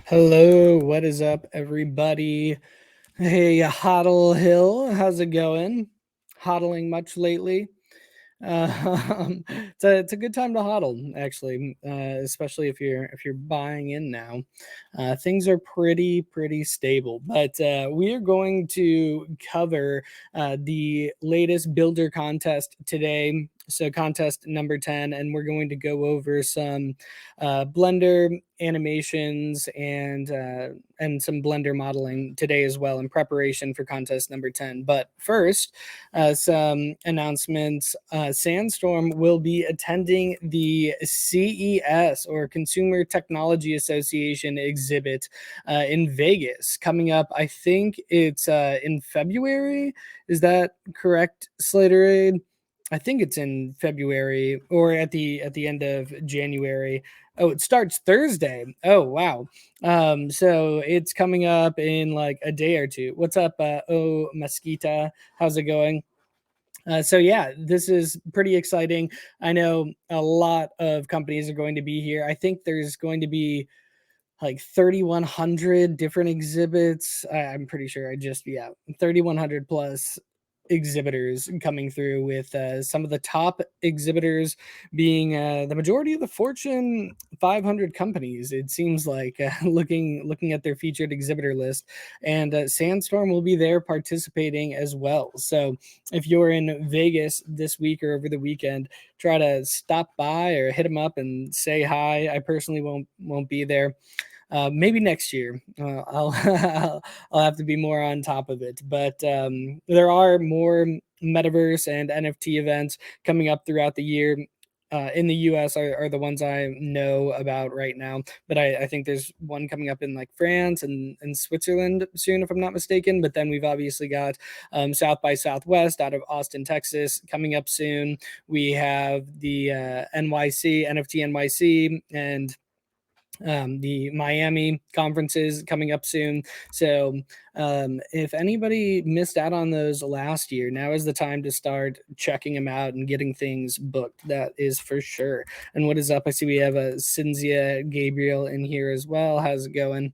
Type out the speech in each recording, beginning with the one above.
Hello, what is up, everybody? Hey, Hoddle Hill, how's it going? Hodling much lately? It's a good time to hodl, actually, especially if you're buying in now. Things are pretty stable, but we are going to cover the latest builder contest today. So contest number 10, and we're going to go over some Blender animations and some Blender modeling today as well in preparation for contest number 10. But first, some announcements. Sandstorm will be attending the CES, or Consumer Technology Association exhibit in Vegas coming up. I think it's in February. Is that correct, Slaterade? I think it's in February or at the end of January. Oh, it starts Thursday. Oh, wow. So it's coming up in like a day or two. What's up, Oh Mosquita? How's it going? So yeah, this is pretty exciting. I know a lot of companies are going to be here. I think there's going to be like 3,100 different exhibits. I'm pretty sure 3,100 plus exhibitors coming through, with some of the top exhibitors being the majority of the Fortune 500 companies. It seems like looking at their featured exhibitor list, and Sandstorm will be there participating as well. So if you're in Vegas this week or over the weekend, try to stop by or hit them up and say hi. I personally won't be there. Maybe next year. I'll have to be more on top of it. But there are more Metaverse and NFT events coming up throughout the year. In the US are the ones I know about right now, but I think there's one coming up in like France and Switzerland soon, if I'm not mistaken. But then we've obviously got South by Southwest out of Austin, Texas, coming up soon. We have the NYC, NFT NYC, and the Miami conferences coming up soon. So if anybody missed out on those last year, now is the time to start checking them out and getting things booked. That is for sure. And what is up? I see we have a Cynthia Gabriel in here as well. How's it going?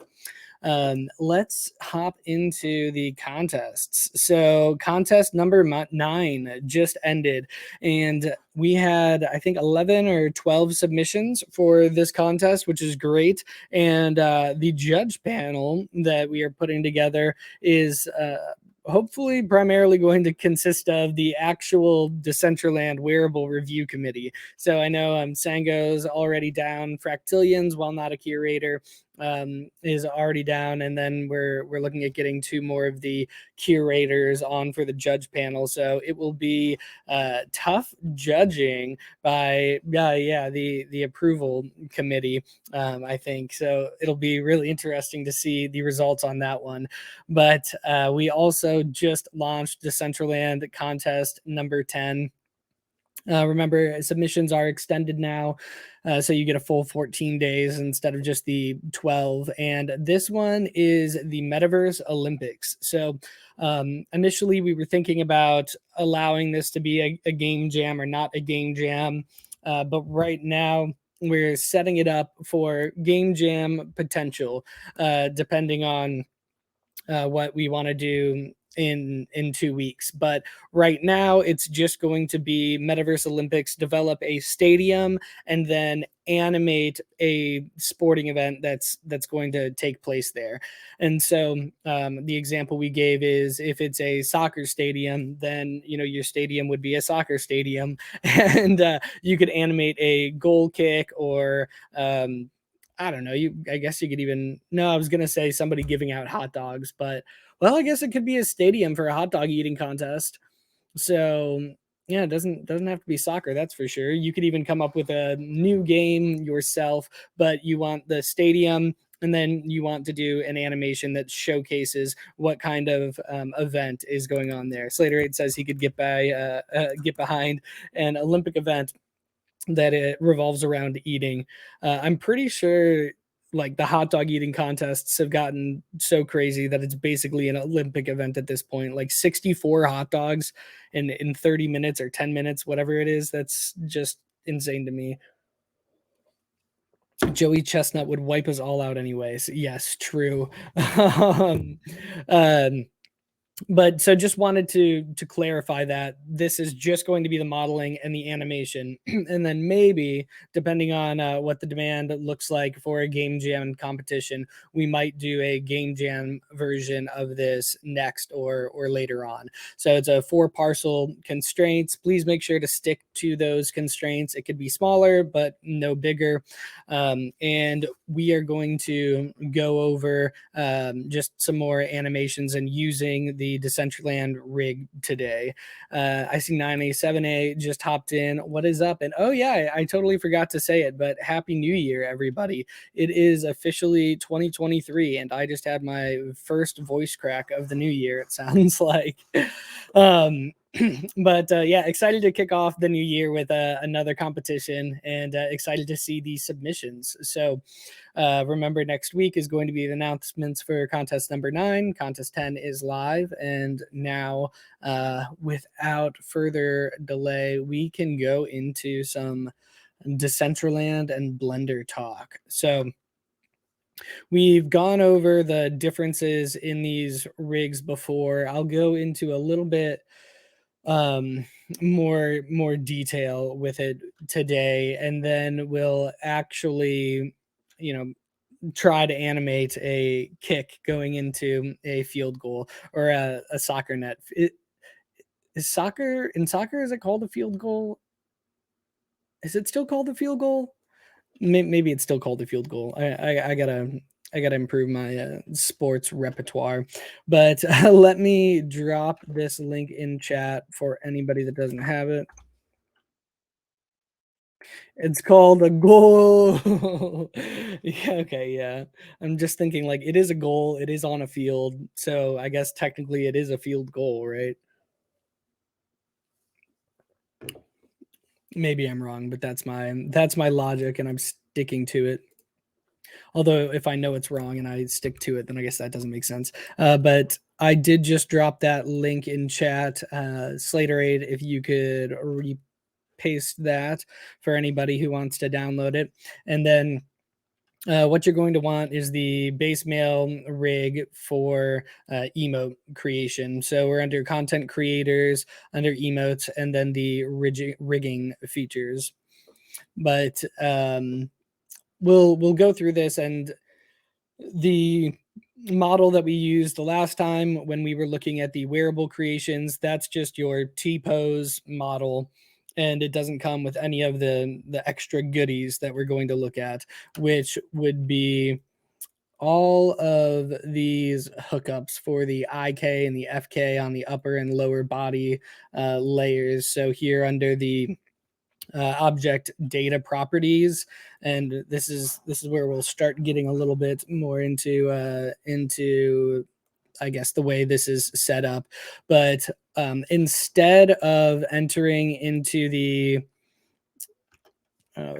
Let's hop into the contests. So contest number 9 just ended, and we had, I think, 11 or 12 submissions for this contest, which is great. And the judge panel that we are putting together is hopefully primarily going to consist of the actual Decentraland wearable review committee. So I know Sango's already down, Fractillions, while not a curator, is already down, and then we're looking at getting 2 more of the curators on for the judge panel. So it will be tough judging by the approval committee. I think so. It'll be really interesting to see the results on that one. But we also just launched Decentraland contest number 10. Remember, submissions are extended now, so you get a full 14 days instead of just the 12. And this one is the Metaverse Olympics. So initially, we were thinking about allowing this to be a game jam or not a game jam, but right now, we're setting it up for game jam potential, depending on what we want to do in 2 weeks. But right now it's just going to be Metaverse Olympics, develop a stadium, and then animate a sporting event that's going to take place there. And so the example we gave is, if it's a soccer stadium, then your stadium would be a soccer stadium, and you could animate a goal kick, or I don't know. I guess you could even. No, I was gonna say somebody giving out hot dogs, but well, I guess it could be a stadium for a hot dog eating contest. So yeah, it doesn't have to be soccer. That's for sure. You could even come up with a new game yourself, but you want the stadium, and then you want to do an animation that showcases what kind of event is going on there. Slater 8 says he could get behind an Olympic event that it revolves around eating. I'm pretty sure like the hot dog eating contests have gotten so crazy that it's basically an Olympic event at this point. Like 64 hot dogs in 30 minutes or 10 minutes, whatever it is. That's just insane to me. Joey Chestnut would wipe us all out anyways. Yes, true. um, um, but so just wanted to clarify that this is just going to be the modeling and the animation, and then maybe depending on what the demand looks like for a game jam competition, we might do a game jam version of this next or later on. So it's a 4 parcel constraints. Please make sure to stick to those constraints. It could be smaller but no bigger, and we are going to go over just some more animations and using the Decentraland rig today. I see 9A7A just hopped in. What is up? And oh yeah, I totally forgot to say it, but Happy New Year, everybody. It is officially 2023, and I just had my first voice crack of the new year, it sounds like. um, but yeah, excited to kick off the new year with another competition, and excited to see these submissions. So remember, next week is going to be the announcements for contest number 9. Contest 10 is live. And now, without further delay, we can go into some Decentraland and Blender talk. So we've gone over the differences in these rigs before. I'll go into a little bit more detail with it today, and then we'll actually, you know, try to animate a kick going into a field goal or a soccer net. Is soccer in soccer, is it called a field goal? Is it still called a field goal? Maybe it's still called a field goal. I gotta improve my sports repertoire. But let me drop this link in chat for anybody that doesn't have it. It's called a goal. Yeah, okay, yeah. I'm just thinking like it is a goal, it is on a field, so I guess technically it is a field goal, right? Maybe I'm wrong, but that's my logic and I'm sticking to it. Although if I know it's wrong and I stick to it, then I guess that doesn't make sense. But I did just drop that link in chat. Slaterade, if you could paste that for anybody who wants to download it. And then what you're going to want is the base mail rig for emote creation. So we're under content creators, under emotes, and then the rigging features. But we'll go through this, and the model that we used the last time when we were looking at the wearable creations, that's just your T-pose model, and it doesn't come with any of the extra goodies that we're going to look at, which would be all of these hookups for the IK and the FK on the upper and lower body layers. So here under the object data properties, and this is where we'll start getting a little bit more into I guess the way this is set up. But instead of entering into the uh,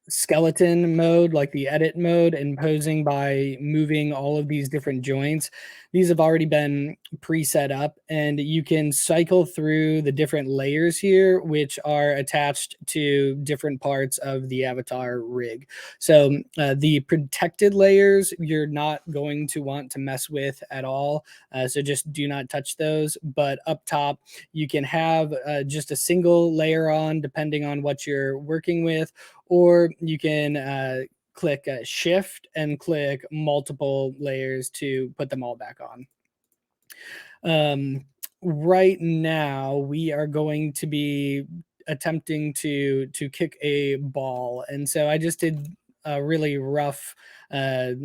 skeleton mode, like the edit mode, and posing by moving all of these different joints, these have already been preset up, and you can cycle through the different layers here, which are attached to different parts of the avatar rig. So the protected layers you're not going to want to mess with at all, so just do not touch those. But up top you can have just a single layer on depending on what you're working with, or you can click shift and click multiple layers to put them all back on. Right now we are going to be attempting to kick a ball, and so I just did a really rough a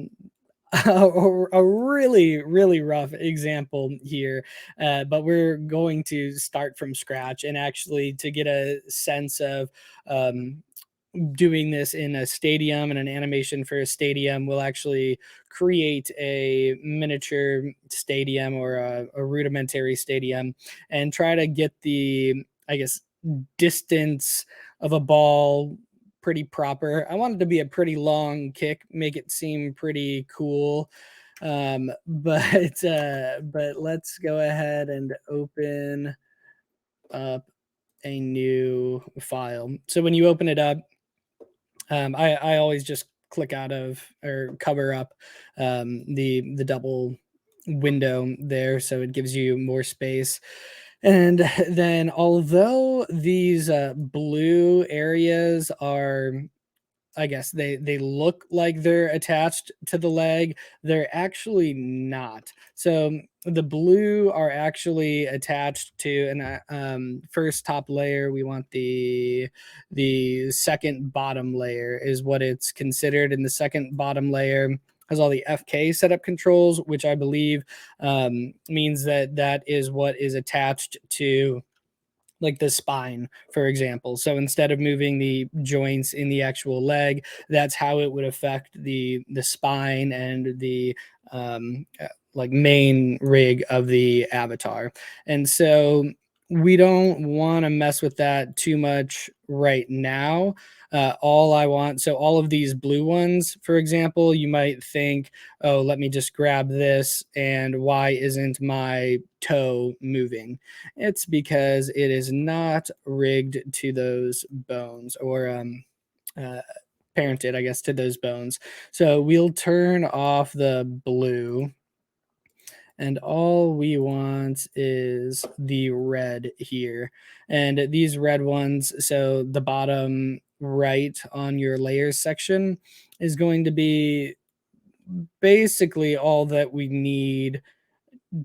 really rough example here, but we're going to start from scratch, and actually to get a sense of doing this in a stadium and an animation for a stadium, we'll actually create a miniature stadium or a rudimentary stadium and try to get the, I guess, distance of a ball pretty proper. I want it to be a pretty long kick, make it seem pretty cool. But let's go ahead and open up a new file. So when you open it up, I always just click out of or cover up the double window there, so it gives you more space. And then, although these blue areas are, I guess they look like they're attached to the leg, they're actually not. So the blue are actually attached to an first top layer. We want the second bottom layer is what it's considered, and the second bottom layer has all the FK setup controls, which I believe means that that is what is attached to like the spine, for example. So instead of moving the joints in the actual leg, that's how it would affect the spine and the like main rig of the avatar. And so we don't want to mess with that too much right now. All I want, so all of these blue ones, for example, you might think, oh, let me just grab this, and why isn't my toe moving? It's because it is not rigged to those bones, or uh, parented, I guess, to those bones. So we'll turn off the blue, and all we want is the red here. And these red ones, so the bottom right on your layers section is going to be basically all that we need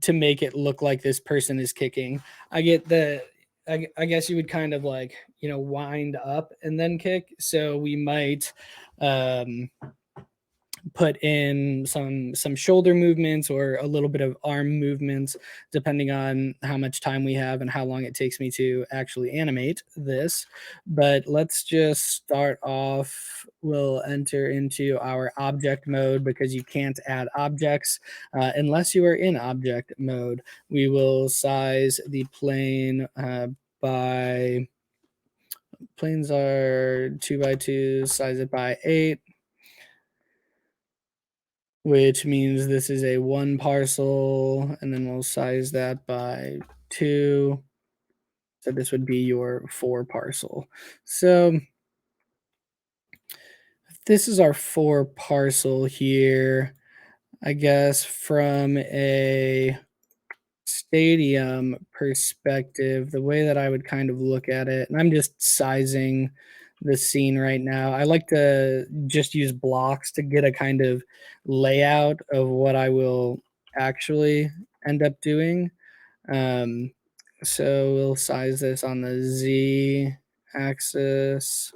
to make it look like this person is kicking. I get the I guess you would kind of like, wind up and then kick. So we might um put in some shoulder movements or a little bit of arm movements, depending on how much time we have and how long it takes me to actually animate this. But let's just start off. We'll enter into our object mode, because you can't add objects unless you are in object mode. We will size the plane by planes are 2 by 2, size it by 8, which means this is a 1 parcel, and then we'll size that by 2. So this would be your 4 parcel. So this is our 4 parcel here. I guess from a stadium perspective, the way that I would kind of look at it, and I'm just sizing the scene right now. I like to just use blocks to get a kind of layout of what I will actually end up doing. Um, so we'll size this on the Z axis.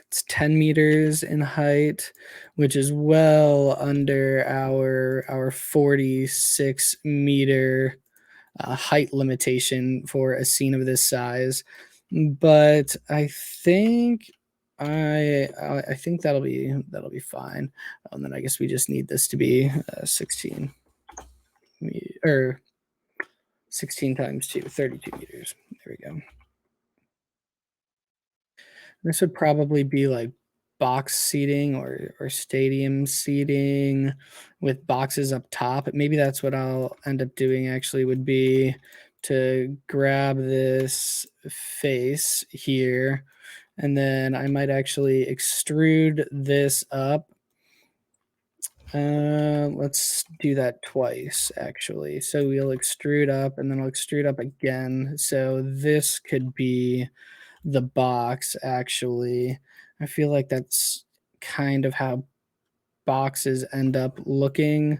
It's 10 meters in height, which is well under our 46-meter height limitation for a scene of this size. But I think I think that'll be fine. And then I guess we just need this to be 16 or 16 times 2, 32 meters. There we go. This would probably be like box seating or stadium seating with boxes up top. Maybe that's what I'll end up doing, actually, would be to grab this face here, and then I might actually extrude this up. Let's do that twice, actually. So we'll extrude up, and then I'll extrude up again. So this could be the box, actually. I feel like that's kind of how boxes end up looking.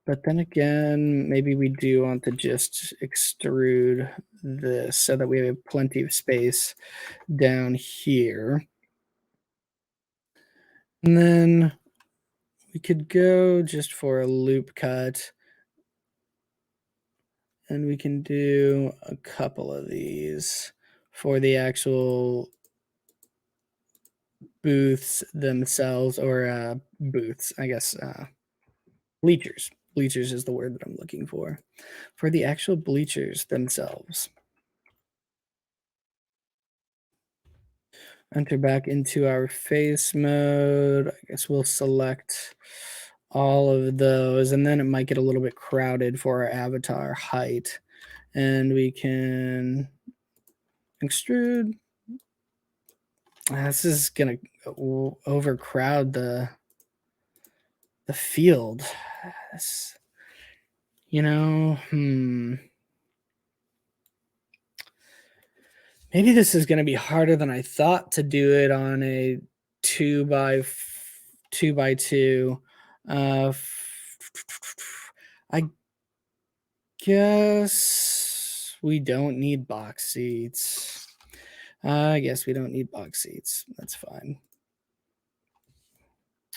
But then again, maybe we do want to just extrude this so that we have plenty of space down here. And then we could go just for a loop cut, and we can do a couple of these for the actual booths themselves, or booths, I guess, bleachers. Bleachers is the word that I'm looking for the actual bleachers themselves. Enter back into our face mode. I guess we'll select all of those, and then it might get a little bit crowded for our avatar height, and we can extrude. This is gonna overcrowd the field. This, maybe this is gonna be harder than I thought to do it on a 2 by 2. Uh, I guess we don't need box seats. I guess we don't need box seats. That's fine.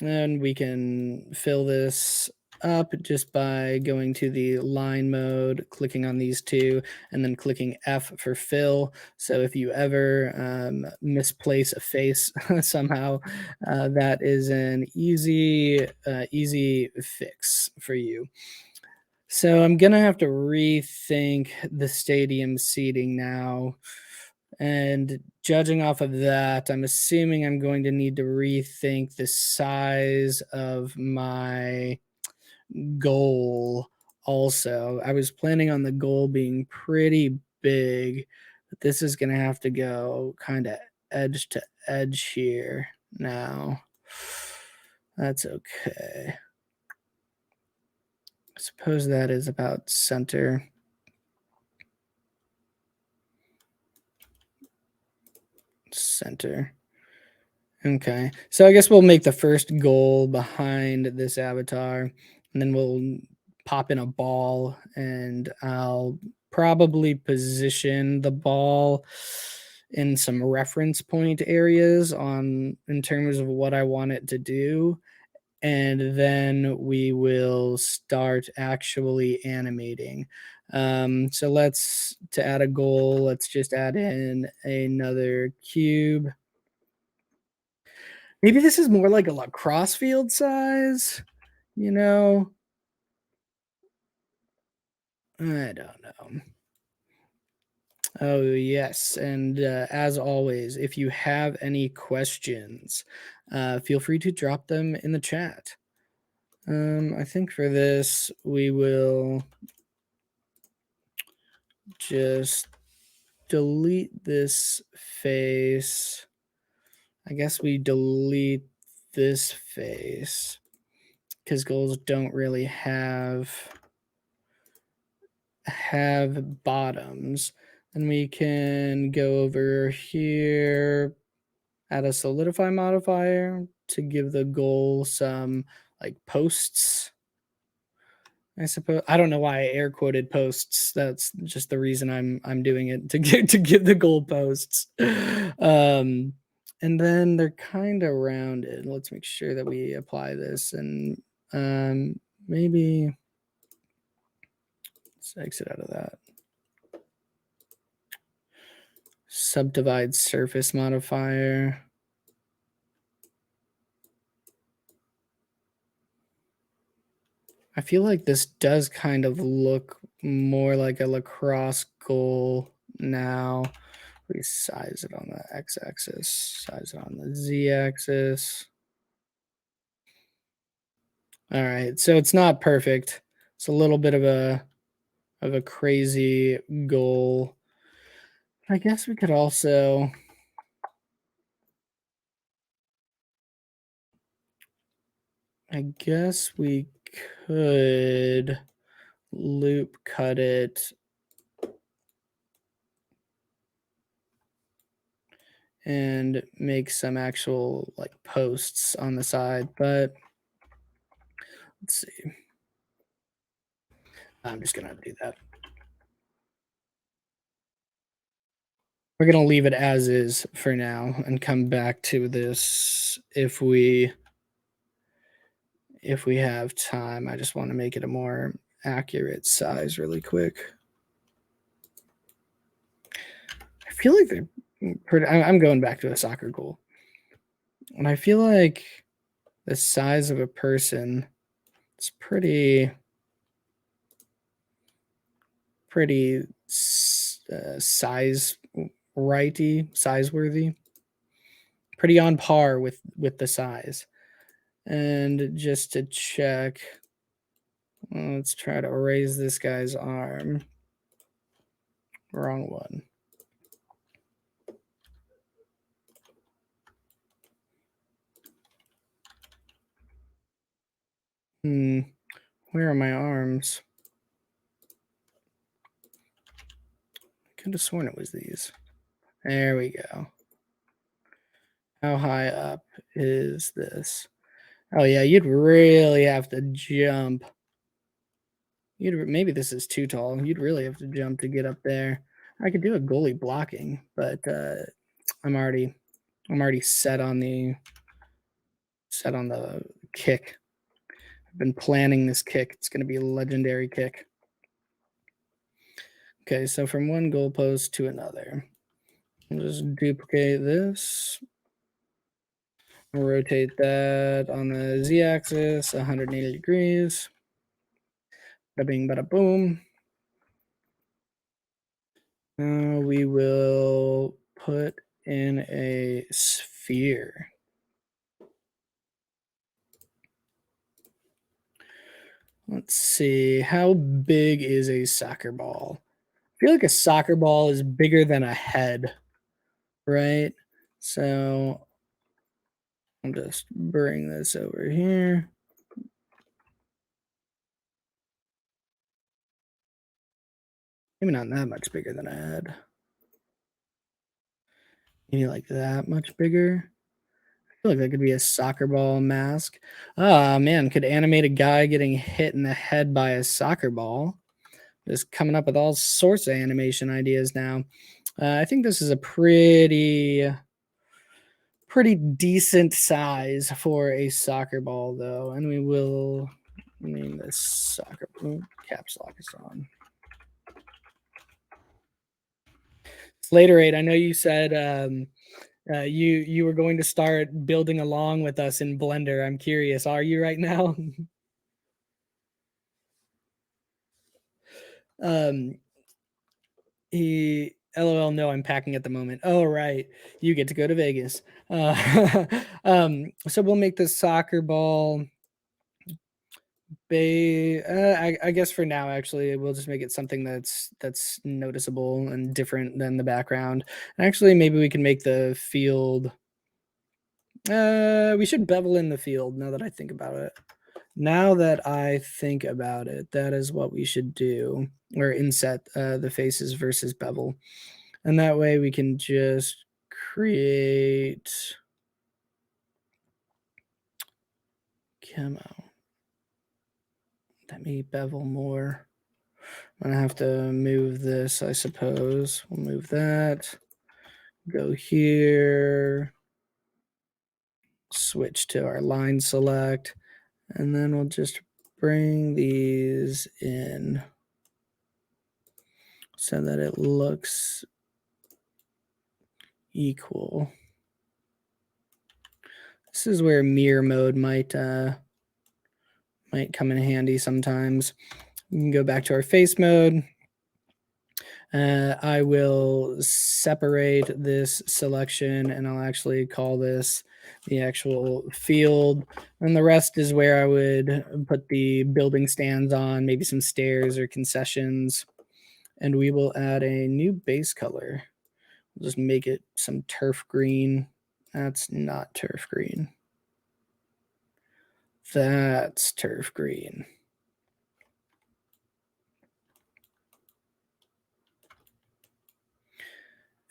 And we can fill this up just by going to the line mode, clicking on these two, and then clicking F for fill. So if you ever misplace a face somehow, that is an easy fix for you. So I'm gonna have to rethink the stadium seating now. And judging off of that, I'm assuming I'm going to need to rethink the size of my goal also. I was planning on the goal being pretty big, but this is going to have to go kind of edge to edge here now. That's okay. I suppose that is about center. Center. Okay. So I guess we'll make the first goal behind this avatar, and then we'll pop in a ball, and I'll probably position the ball in some reference point areas in terms of what I want it to do. And then we will start actually animating. So to add a goal, let's just add in another cube. Maybe this is more like a lacrosse field size, you know? I don't know. Oh, yes. And as always, if you have any questions, feel free to drop them in the chat. I think for this, we will just delete this face. I guess we delete this face because goals don't really have bottoms. And we can go over here, add a solidify modifier to give the goal some like posts. I suppose I don't know why I air quoted posts. That's just the reason I'm doing it to give the goal posts. And then they're kind of rounded. Let's make sure that we apply this and maybe let's exit out of that. Subdivide surface modifier. I feel like this does kind of look more like a lacrosse goal now. We size it on the x-axis, size it on the z-axis. All right, so it's not perfect. It's a little bit of a crazy goal. I guess we could also could loop cut it and make some actual like posts on the side, but let's see. I'm just gonna do that. We're gonna leave it as is for now and come back to this if we have time. I just want to make it a more accurate size really quick. I feel like they're pretty. I'm going back to a soccer goal, and I feel like the size of a person is pretty size worthy, pretty on par with the size. And just to check, let's try to erase this guy's arm. Wrong one. Where are my arms? I could have sworn it was these. There we go. How high up is this? Oh yeah, you'd really have to jump. Maybe this is too tall. You'd really have to jump to get up there. I could do a goalie blocking, but I'm already set on the kick. I've been planning this kick. It's going to be a legendary kick. Okay, so from one goalpost to another. I'll just duplicate this. Rotate that on the z-axis 180 degrees. Bada bing, bada boom. We will put in a sphere. Let's see. How big is a soccer ball? I feel like a soccer ball is bigger than a head, right? So I'll just bring this over here. Maybe not that much bigger than a head. Maybe like that much bigger. I feel like that could be a soccer ball mask. Ah, man, could animate a guy getting hit in the head by a soccer ball. Just coming up with all sorts of animation ideas now. I think this is a pretty decent size for a soccer ball, though. And we will name this soccer. Caps lock is on. Slaterate, I know you said you were going to start building along with us in Blender. I'm curious, are you right now? He LOL, no, I'm packing at the moment. Oh, right. You get to go to Vegas. So we'll make the soccer ball I guess for now, actually, we'll just make it something that's noticeable and different than the background. And actually, maybe we can make the field. We should bevel in the field. Now that I think about it. Now that I think about it, that is what we should do, or inset the faces versus bevel, and that way we can just create. Come on, let me bevel more. I'm gonna have to move this, I suppose. We'll move that. Go here. Switch to our line select. And then we'll just bring these in so that it looks equal. This is where mirror mode might come in handy sometimes. We can go back to our face mode. I will separate this selection and I'll actually call this the actual field. And the rest is where I would put the building stands on, maybe some stairs or concessions. And we will add a new base color. We'll just make it some turf green. That's not turf green. That's turf green.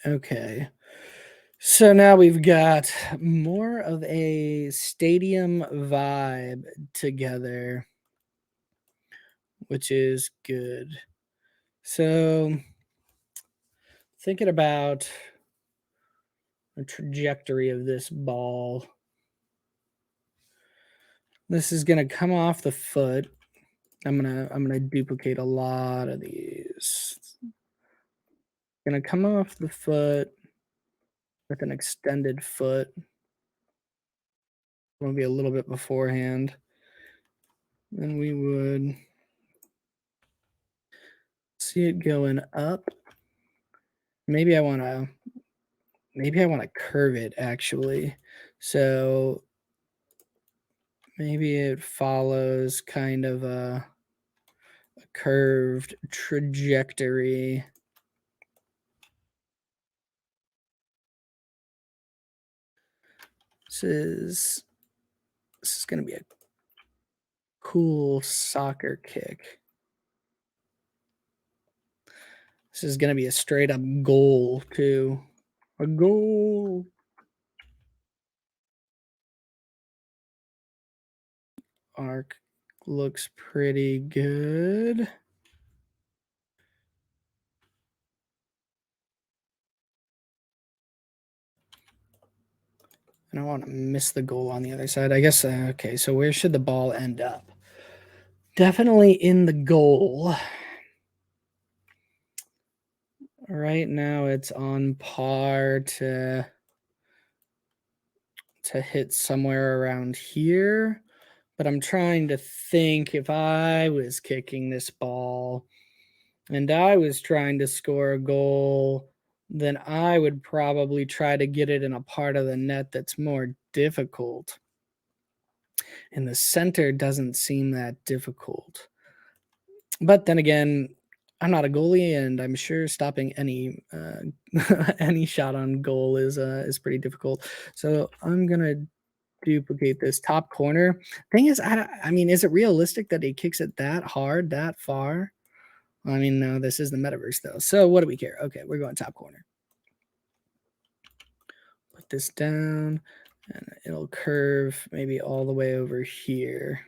Okay. So now we've got more of a stadium vibe together, which is good. So thinking about the trajectory of this ball, this is going to come off the foot. I'm gonna duplicate a lot of these. Gonna come off the foot with an extended foot. Want to be a little bit beforehand. Then we would see it going up. Maybe I want to curve it actually. So maybe it follows kind of a curved trajectory. This is going to be cool soccer kick. This is gonna be a straight up goal too. A goal. Arc looks pretty good. I don't want to miss the goal on the other side. I guess, okay, so where should the ball end up? Definitely in the goal. Right now it's on par to hit somewhere around here. But I'm trying to think, if I was kicking this ball and I was trying to score a goal, then I would probably try to get it in a part of the net that's more difficult. And the center doesn't seem that difficult. But then again, I'm not a goalie, and I'm sure stopping any any shot on goal is pretty difficult. So I'm gonna duplicate this top corner. Thing is, I mean, is it realistic that he kicks it that hard, that far? I mean, no, this is the metaverse though. So what do we care? Okay, we're going top corner. Put this down, and it'll curve maybe all the way over here.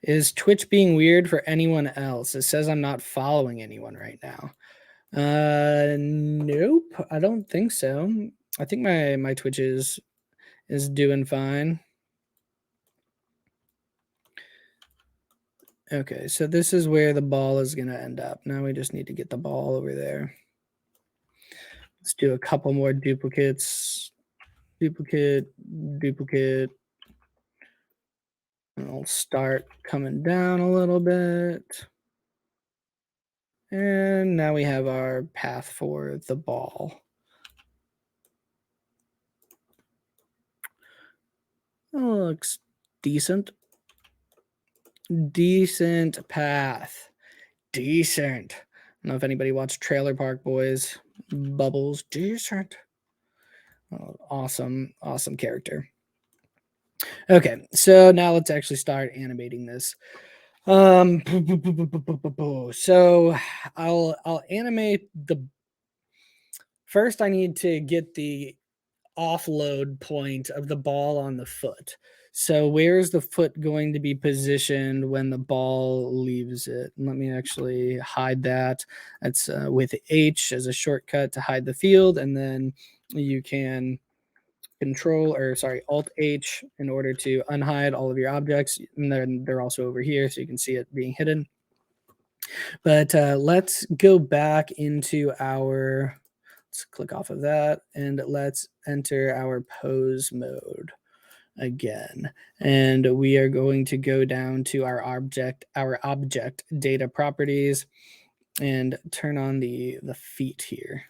Is Twitch being weird for anyone else? It says I'm not following anyone right now. Nope, I don't think so. I think my Twitch is doing fine. Okay, so this is where the ball is gonna end up. Now we just need to get the ball over there. Let's do a couple more duplicates. Duplicate, duplicate. And I'll start coming down a little bit. And now we have our path for the ball. Oh, looks decent. Decent path. Decent. I don't know if anybody watched Trailer Park Boys. Bubbles. Decent. Oh, awesome. Awesome character. Okay, so now let's actually start animating this. So I'll animate the first. I need to get the offload point of the ball on the foot. So where is the foot going to be positioned when the ball leaves it? Let me actually hide that. That's with H as a shortcut to hide the field, and then you can Alt H in order to unhide all of your objects, and then they're also over here, so you can see it being hidden. But let's go back into our, let's click off of that, and let's enter our pose mode again. And we are going to go down to our object data properties and turn on the feet here.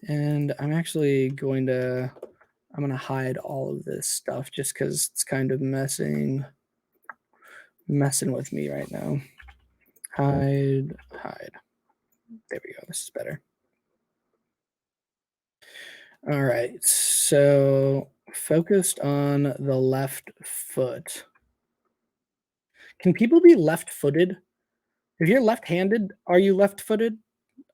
And I'm actually going to hide all of this stuff just because it's kind of messing with me right now. Hide. There we go. This is better. All right. So focused on the left foot. Can people be left-footed? If you're left-handed, are you left-footed?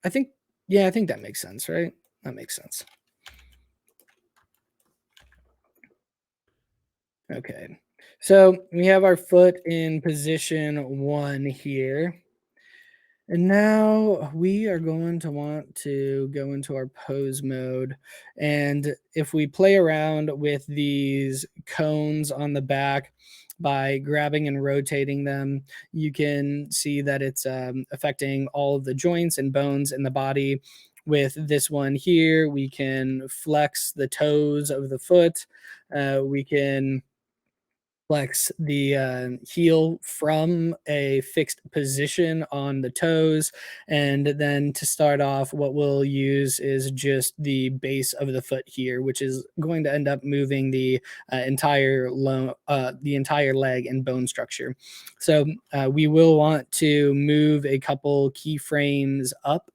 I think that makes sense, right? That makes sense. Okay. So we have our foot in position 1 here. And now we are going to want to go into our pose mode. And if we play around with these cones on the back by grabbing and rotating them, you can see that it's affecting all of the joints and bones in the body. With this one here, we can flex the toes of the foot. We can flex the heel from a fixed position on the toes. And then to start off, what we'll use is just the base of the foot here, which is going to end up moving the entire leg and bone structure. So we will want to move a couple keyframes up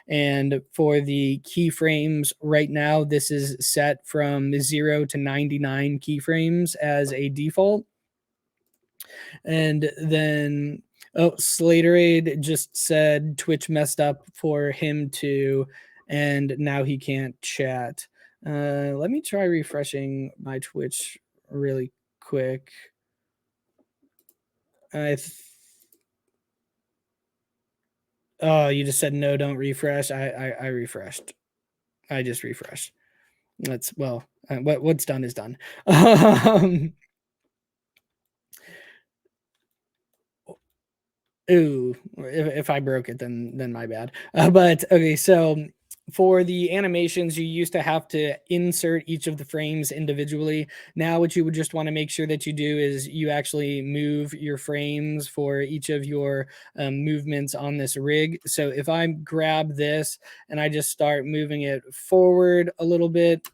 And for the keyframes right now, this is set from 0 to 99 keyframes as a default. And then, oh, Slaterade just said Twitch messed up for him too, and now he can't chat. Let me try refreshing my Twitch really quick. Oh, you just said no, don't refresh. I refreshed. I just refreshed. That's well, what's done is done. Ooh, if I broke it, then my bad. But okay, so for the animations, you used to have to insert each of the frames individually. Now, what you would just want to make sure that you do is you actually move your frames for each of your movements on this rig. So if I grab this and I just start moving it forward a little bit,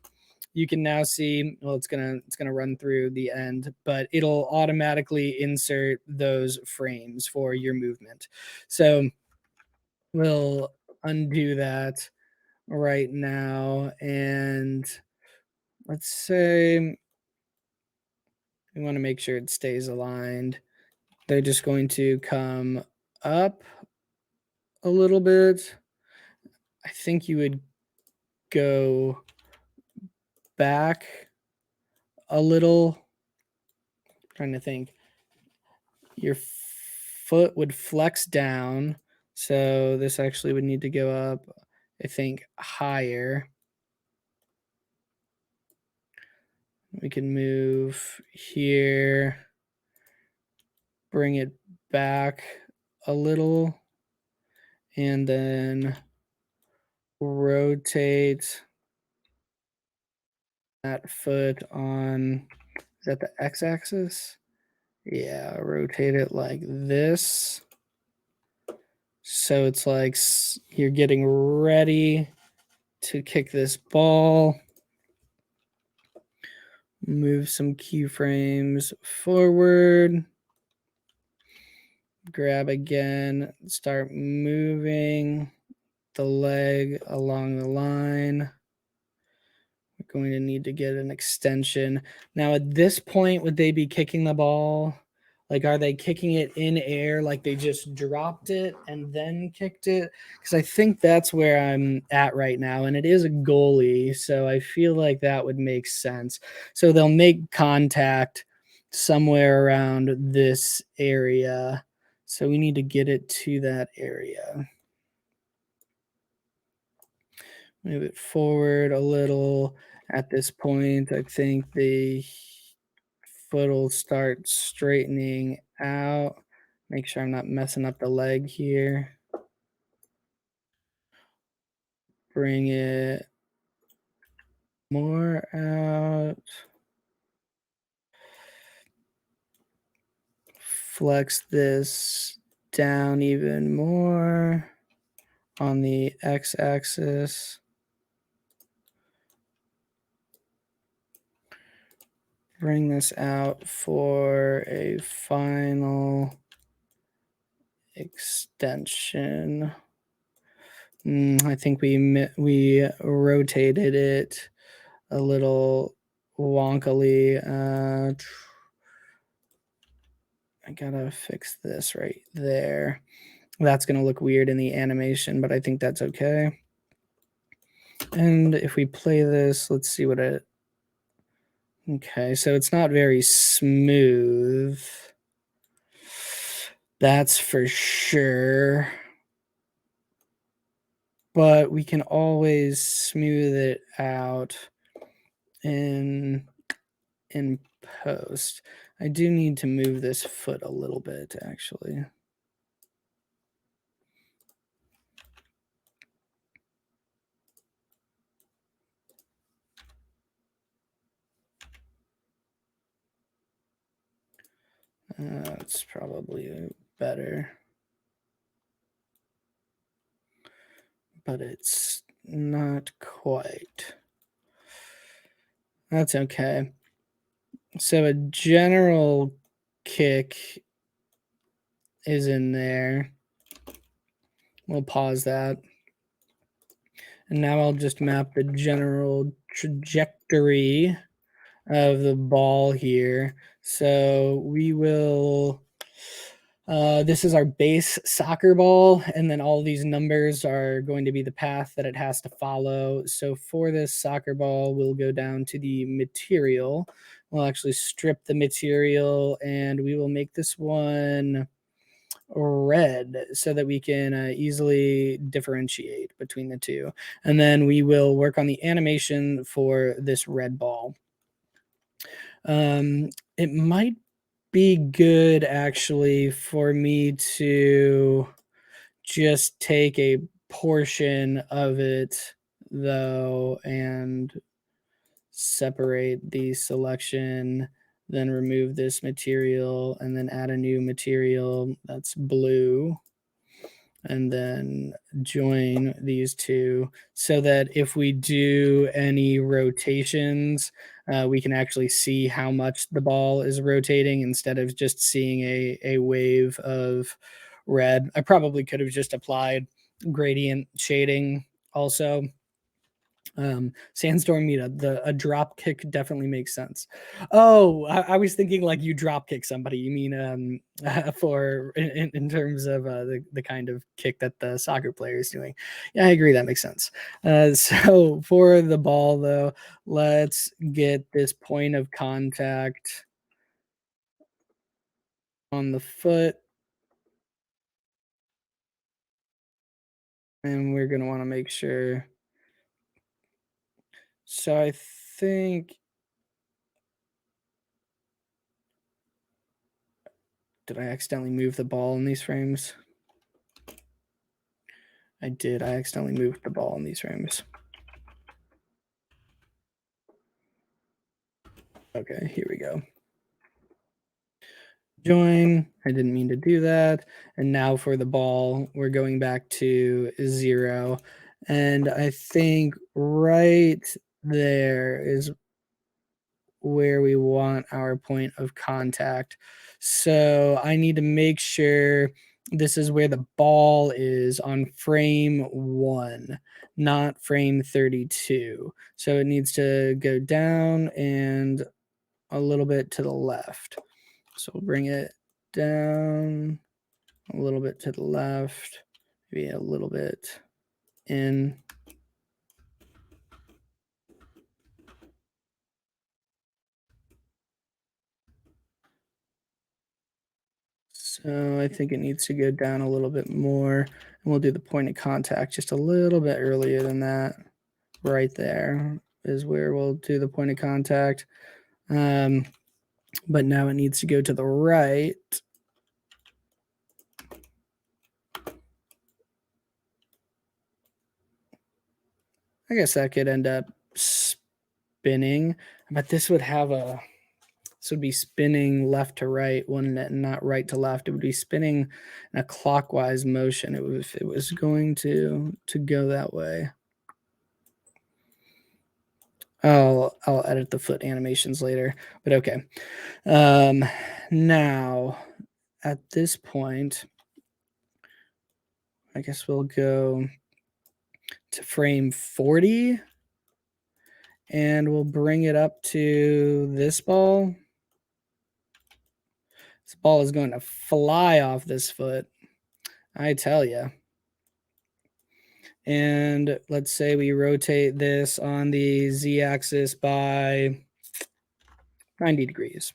you can now see, well, it's gonna run through the end, but it'll automatically insert those frames for your movement. So we'll undo that right now, and let's say we want to make sure it stays aligned. They're just going to come up a little bit. I think you would go back a little. I'm trying to think. Your foot would flex down. So this actually would need to go up, I think, higher. We can move here, bring it back a little, and then rotate that foot on, is that the x-axis? Yeah, rotate it like this. So it's like you're getting ready to kick this ball. Move some keyframes forward. Grab again, start moving the leg along the line. We're going to need to get an extension. Now at this point, would they be kicking the ball? Like, are they kicking it in air like they just dropped it and then kicked it? Because I think that's where I'm at right now. And it is a goalie. So I feel like that would make sense. So they'll make contact somewhere around this area. So we need to get it to that area. Move it forward a little. At this point, I think the foot will start straightening out. Make sure I'm not messing up the leg here. Bring it more out. Flex this down even more on the x-axis. Bring this out for a final extension. I think we rotated it a little wonkily. I gotta fix this right there. That's gonna look weird in the animation, but I think that's okay. And if we play this, let's see what it. Okay, so it's not very smooth. That's for sure. But we can always smooth it out in post. I do need to move this foot a little bit, actually. That's probably better. But it's not quite. That's okay. So a general kick is in there. We'll pause that. And now I'll just map the general trajectory of the ball here. So we will, this is our base soccer ball, and then all these numbers are going to be the path that it has to follow. So for this soccer ball, we'll go down to the material. We'll actually strip the material, and we will make this one red so that we can easily differentiate between the two. And then we will work on the animation for this red ball. It might be good actually for me to just take a portion of it though and separate the selection, then remove this material and then add a new material that's blue, and then join these two so that if we do any rotations, we can actually see how much the ball is rotating instead of just seeing a wave of red. I probably could have just applied gradient shading also. Sandstorm Meetup, a drop kick definitely makes sense. Oh, I was thinking like you drop kick somebody. You mean for in terms of the kind of kick that the soccer player is doing. Yeah, I agree. That makes sense. So for the ball though, let's get this point of contact on the foot. And we're going to want to make sure. So I think, did I accidentally move the ball in these frames? I did. I accidentally moved the ball in these frames. Okay, here we go. Join. I didn't mean to do that. And now for the ball, we're going back to 0. And I think right there is where we want our point of contact. So I need to make sure this is where the ball is on frame 1, not frame 32. So it needs to go down and a little bit to the left. So we'll bring it down a little bit to the left, maybe a little bit in. So I think it needs to go down a little bit more, and we'll do the point of contact just a little bit earlier than that. Right there is where we'll do the point of contact. But now it needs to go to the right. I guess that could end up spinning, but this would have a, this would be spinning left to right, wouldn't it? Not right to left. It would be spinning in a clockwise motion. It was going to go that way. I'll edit the foot animations later, but okay. Now at this point, I guess we'll go to frame 40 and we'll bring it up to this ball. This ball is going to fly off this foot, I tell you. And let's say we rotate this on the z-axis by 90 degrees.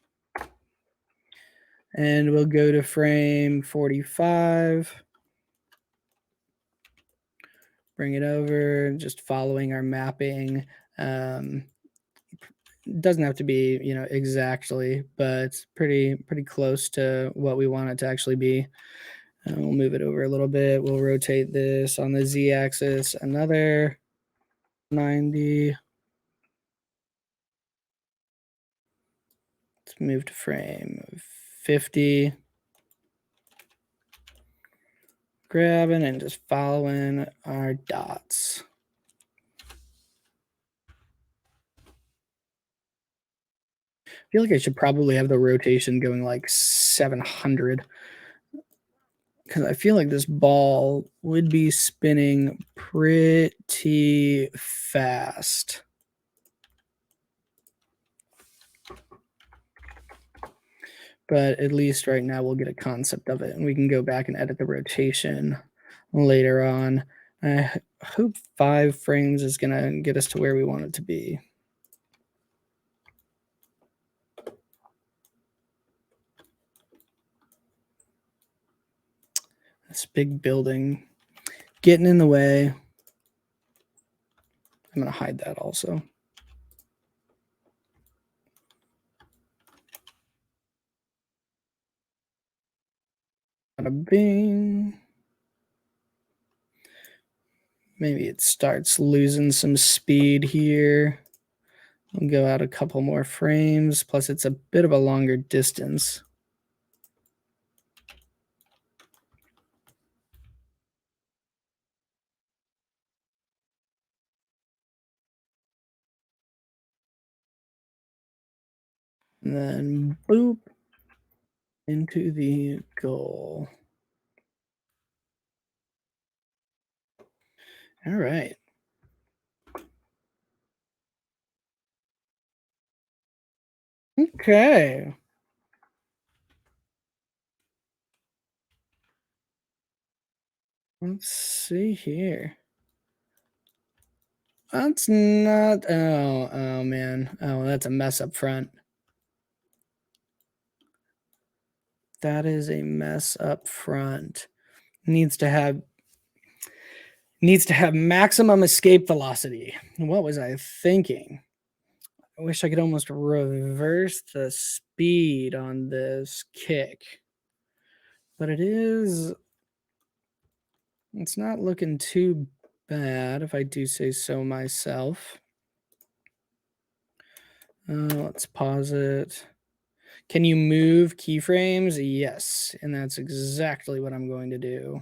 And we'll go to frame 45. Bring it over, just following our mapping. It doesn't have to be, you know, exactly, but it's pretty close to what we want it to actually be. We'll move it over a little bit. We'll rotate this on the z-axis another 90. Let's move to frame 50. Grabbing and just following our dots. I feel like I should probably have the rotation going like 700 because I feel like this ball would be spinning pretty fast. But at least right now we'll get a concept of it, and we can go back and edit the rotation later on. I hope 5 frames is going to get us to where we want it to be. This big building getting in the way. I'm going to hide that also. Bada bing. Maybe it starts losing some speed here. We'll go out a couple more frames. Plus, it's a bit of a longer distance. And then boop into the goal. All right. Okay. Let's see here. That's not. Oh man. Oh, that's a mess up front. That is a mess up front. Needs to have maximum escape velocity. What was I thinking? I wish I could almost reverse the speed on this kick. But it's not looking too bad, if I do say so myself. Let's pause it. Can you move keyframes? Yes, and that's exactly what I'm going to do.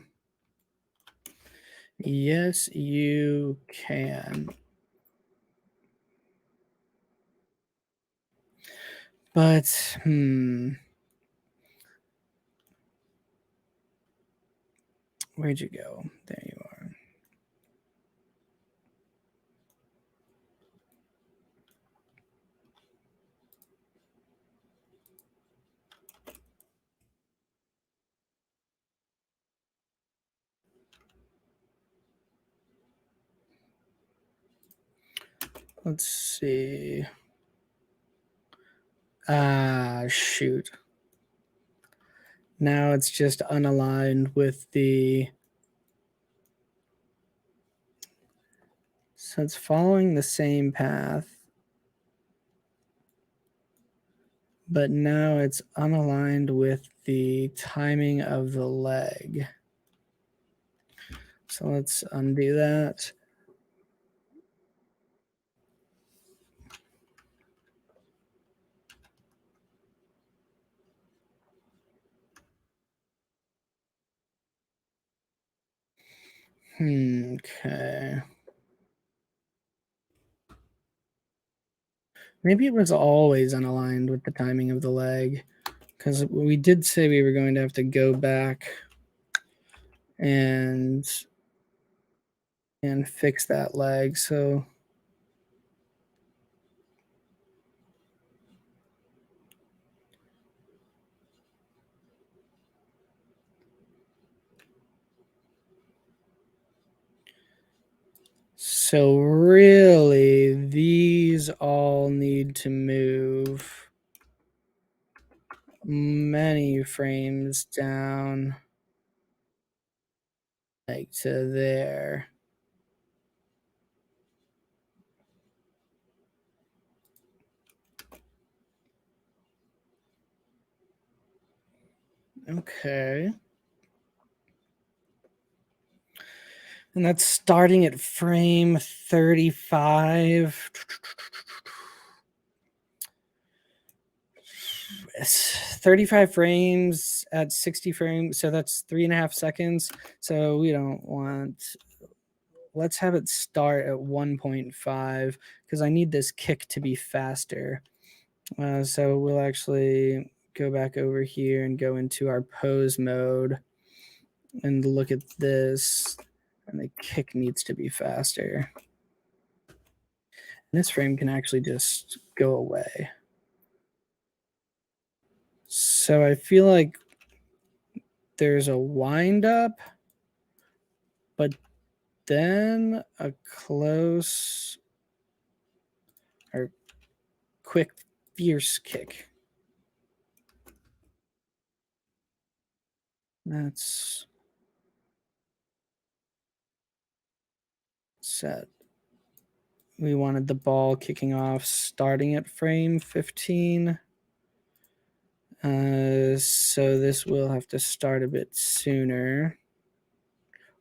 Yes, you can. But, where'd you go? There you are. Let's see. Shoot. Now it's just unaligned with the... So it's following the same path, but now it's unaligned with the timing of the leg. So let's undo that. Okay. Maybe it was always unaligned with the timing of the leg, because we did say we were going to have to go back and fix that leg. So really, these all need to move many frames down, like to there. Okay. And that's starting at frame 35. 35 frames at 60 frames. So that's 3.5 seconds. So we don't want... Let's have it start at 1.5 because I need this kick to be faster. So we'll actually go back over here and go into our pose mode. and look at this, and the kick needs to be faster. And this frame can actually just go away. So I feel like there's a wind up, but then a close or quick fierce kick. That's set. We wanted the ball kicking off starting at frame 15. So this will have to start a bit sooner.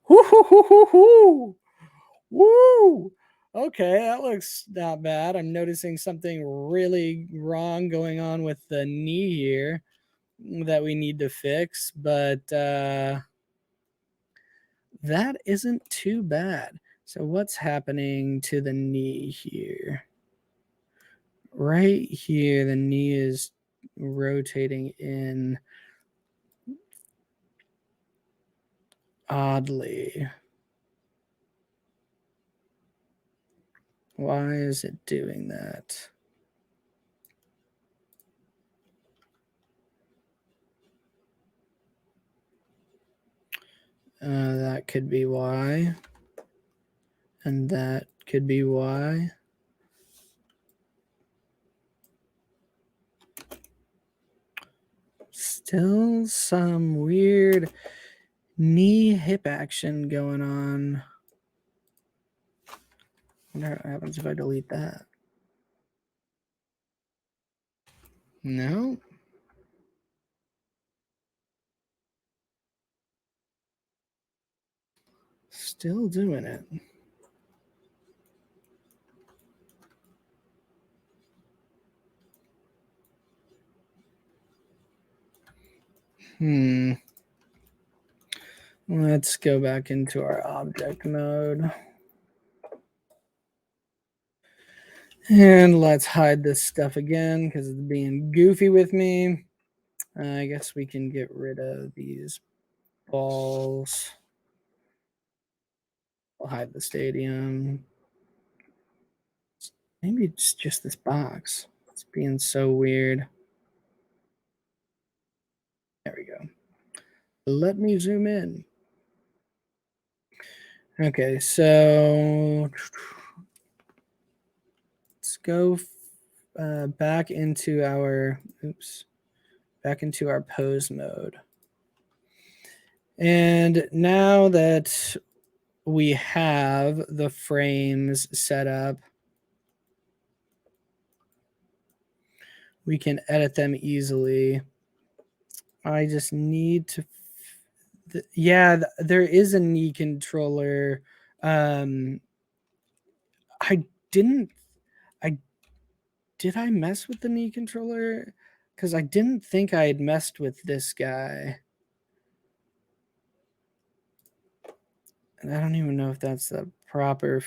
Woo! Woo! Okay, that looks not bad. I'm noticing something really wrong going on with the knee here that we need to fix, but that isn't too bad. So what's happening to the knee here? Right here, the knee is rotating in oddly. Why is it doing that? That could be why. And that could be why. Still some weird knee hip action going on. I wonder what happens if I delete that. No. Still doing it. Let's go back into our object mode. And let's hide this stuff again because it's being goofy with me. I guess we can get rid of these balls. I'll hide the stadium. Maybe it's just this box. It's being so weird. There we go. Let me zoom in. Okay, so let's go back into our pose mode. And now that we have the frames set up, we can edit them easily. I just need to there is a knee controller. I did I mess with the knee controller? Because I didn't think I had messed with this guy. And I don't even know if that's the proper.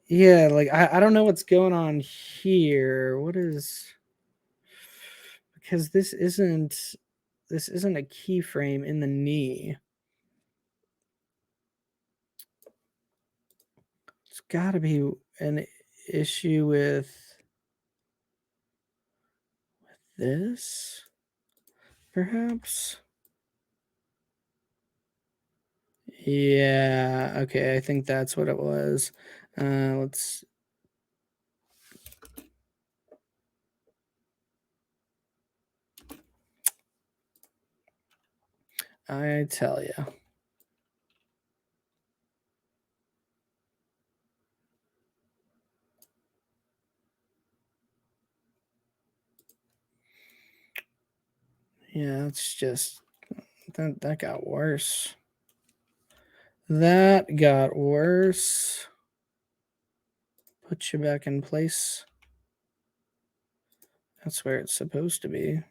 Yeah, like I don't know what's going on here. What is. Because this isn't a keyframe in the knee. It's got to be an issue with this, perhaps. Yeah, okay, I think that's what it was. Let's. I tell you. Yeah, it's just that got worse. That got worse. Put you back in place. That's where it's supposed to be.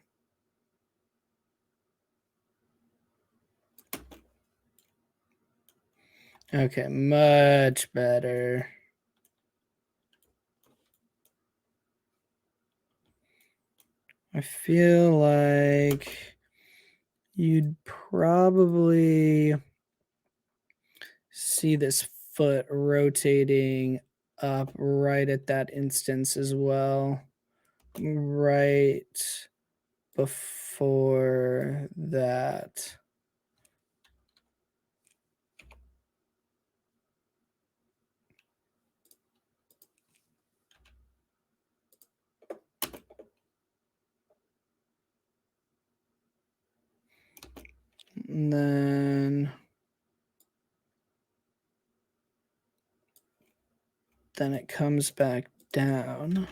Okay, much better. I feel like you'd probably see this foot rotating up right at that instance as well, right before that. And then it comes back down.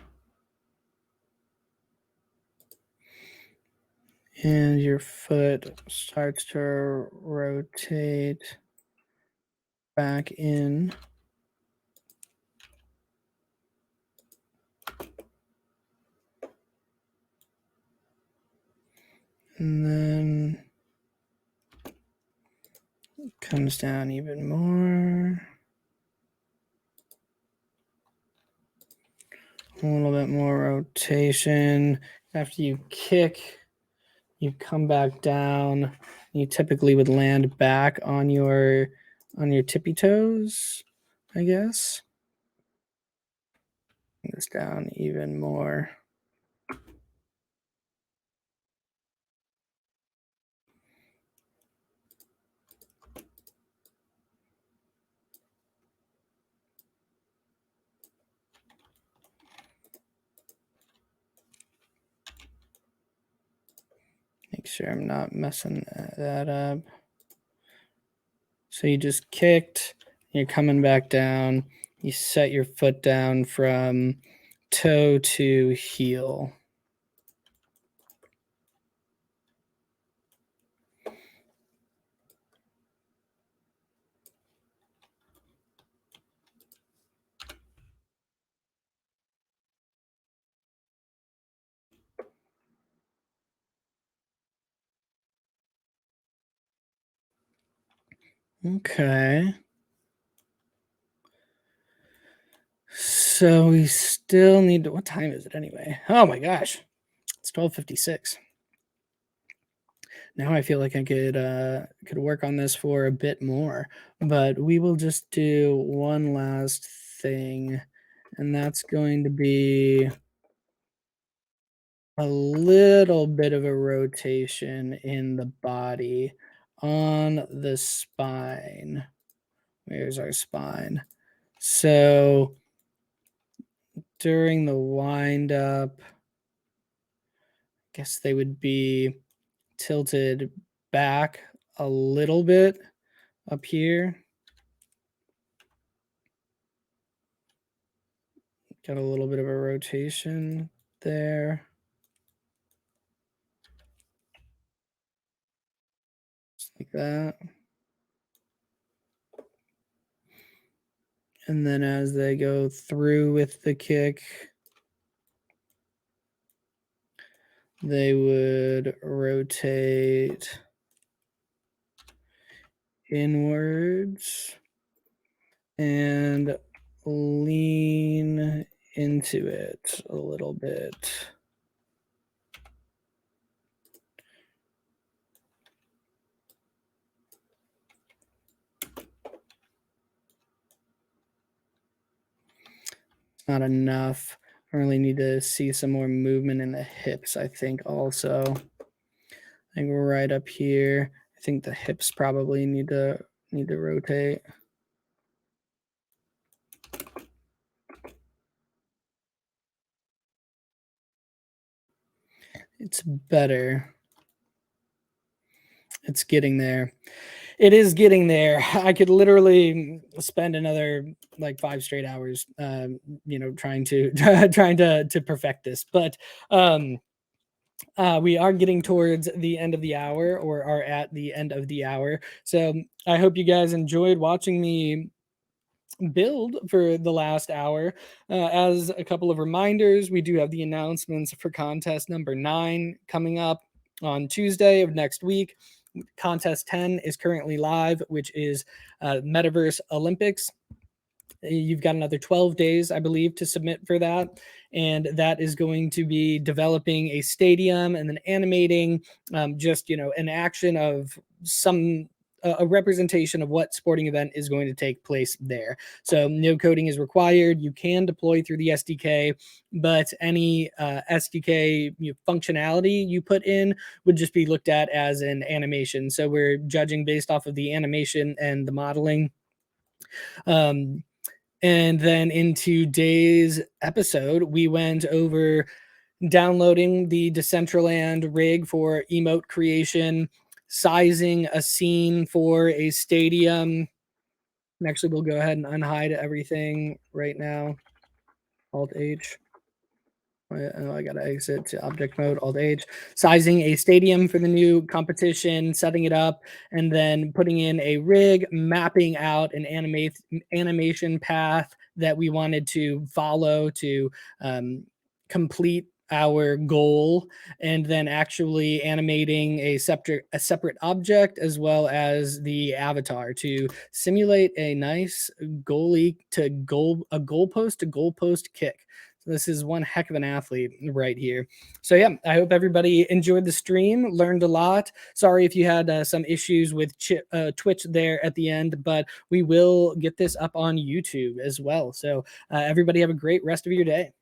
And your foot starts to rotate back in. And then comes down even more. A little bit more rotation. After you kick, you come back down. You typically would land back on your tippy toes, I guess. Bring this down even more. Make sure I'm not messing that up. So you just kicked, you're coming back down. You set your foot down from toe to heel. Okay. So we still need to, what time is it anyway? Oh my gosh. It's 12:56. Now I feel like I could work on this for a bit more, but we will just do one last thing, and that's going to be a little bit of a rotation in the body on the spine. Where's our spine? So during the wind up, I guess they would be tilted back a little bit up here. Got a little bit of a rotation there. Just like that. And then as they go through with the kick, they would rotate inwards and lean into it a little bit. Not enough. I really need to see some more movement in the hips, I think, also. I think right up here. I think the hips probably need to rotate. It's better. It's getting there. It is getting there. I could literally spend another like 5 straight hours, trying to trying to perfect this. But we are getting towards the end of the hour, or are at the end of the hour. So I hope you guys enjoyed watching me build for the last hour. As a couple of reminders, we do have the announcements for contest number 9 coming up on Tuesday of next week. Contest 10 is currently live, which is Metaverse Olympics. You've got another 12 days, I believe, to submit for that. And that is going to be developing a stadium and then animating just, an action of some a representation of what sporting event is going to take place there. So no coding is required. You can deploy through the SDK, but any SDK functionality you put in would just be looked at as an animation. So we're judging based off of the animation and the modeling. And then in today's episode, we went over downloading the Decentraland rig for emote creation, sizing a scene for a stadium. And actually, we'll go ahead and unhide everything right now. Alt H. I got to exit to object mode, Alt H. Sizing a stadium for the new competition, setting it up, and then putting in a rig, mapping out an animation path that we wanted to follow to complete our goal, and then actually animating a separate object as well as the avatar to simulate a nice goalie to goalpost to goalpost kick. This is one heck of an athlete right here. So yeah, I hope everybody enjoyed the stream, learned a lot. Sorry if you had some issues with Twitch there at the end, but we will get this up on YouTube as well. So everybody have a great rest of your day.